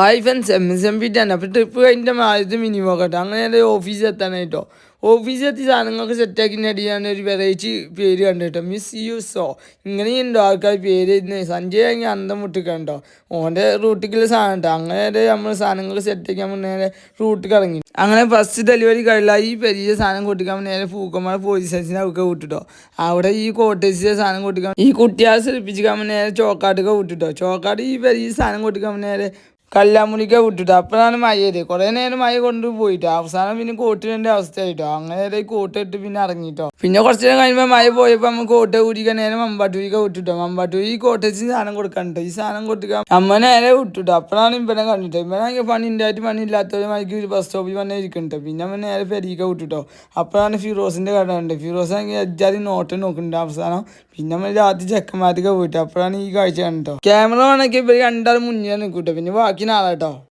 Hi friends MSMPറ്റാണ്. അപ്പോൾ trip കഴിഞ്ഞിട്ട് ആദ്യത്തെ മിനി പോകട്ടെ. അങ്ങനെ ഓഫീസിൽ എത്താനായിട്ടോ. ഓഫീസിലെത്തി സാധനങ്ങളൊക്കെ സെറ്റാക്കിയിട്ട് ഞാൻ ഒരു വെറൈറ്റി പേര് കണ്ടു കേട്ടോ. മിസ് യൂസോ ഇങ്ങനെയുണ്ടോ ആൾക്കാർ പേര് സഞ്ജയ് ആണെങ്കിൽ അന്തം മുട്ടിക്കണ്ടോ. ഓൻ്റെ റൂട്ടിക്കുള്ള സാധനം കേട്ടോ. അങ്ങനെ നമ്മൾ സാധനങ്ങൾ സെറ്റാക്കി നമ്മൾ നേരെ റൂട്ടിൽ ഇറങ്ങി. അങ്ങനെ ഫസ്റ്റ് ഡെലിവറി കഴിയില്ല. ഈ പെരിയ സാധനം കൊട്ടിക്കാൻ നേരെ പൂക്കന്മാർ പോലീസ് സ്റ്റേഷനെ ഒക്കെ വിട്ടിട്ടോ. അവിടെ ഈ കോട്ടേഴ്സിലെ സാധനം കൊട്ടിക്കാൻ ഈ കുട്ടികളെ ശ്രദ്ധിപ്പിക്കാൻ നേരെ ചോക്കാട്ടൊക്കെ വിട്ടിട്ടോ. ചോക്കാട്ട് ഈ പെരിയ സാധനം കൊട്ടിക്കാൻ നേരെ കല്ലാമുണിക്ക വിട്ടിട്ടോ. അപ്പോഴാണ് മഴയത്. കുറേ നേരം മഴ കൊണ്ടുപോയിട്ടോ. അവസാനം പിന്നെ കോട്ടിടേണ്ട അവസ്ഥയായിട്ടോ. അങ്ങനെ കോട്ട് ഇട്ട് പിന്നെ ഇറങ്ങിട്ടോ. പിന്നെ കുറച്ച് നേരം കഴിയുമ്പോൾ മഴ പോയപ്പോൾ നമ്മൾ കോട്ട ഊരിക്കാൻ നേരെ മമ്പാട്ടൂരിക്ക വിട്ടിട്ടോ. മമ്പാട്ടൂരി ഈ കോട്ടേജ് സാധനം കൊടുക്കാനിട്ടോ. ഈ സാധനം കൊടുക്കാൻ അമ്മ നേരെ വിട്ടിട്ടോ. അപ്പോഴാണ് ഇവനെ കണ്ടിട്ടോ. ഇവനാണെങ്കിൽ പണി ഉണ്ടായിട്ട് പണി ഇല്ലാത്തവരുമായിരിക്കും ഒരു ബസ് സ്റ്റോപ്പിൽ വന്നെ ഇരിക്കുന്നുണ്ടോ. പിന്നെ അമ്മ നേരെ പെരീക്ക വിട്ടിട്ടോ. അപ്പോഴാണ് ഫിറോസിൻ്റെ കട ഉണ്ട്. ഫിറോസ് ആണെങ്കിൽ അജാതി നോട്ട് നോക്കുന്നുണ്ട് അവസാനം. പിന്നെ നമ്മൾ രാത്രി ചെക്കന്മാർക്ക് പോയിട്ട് അപ്പോഴാണ് ഈ കാഴ്ച കണ്ടിട്ടോ. ക്യാമറ ആണെങ്കിൽ ഇവർ രണ്ടാൾ മുന്നിൽ നിൽക്കൂട്ടോ. പിന്നെ ബാക്കി നാളാട്ടോ.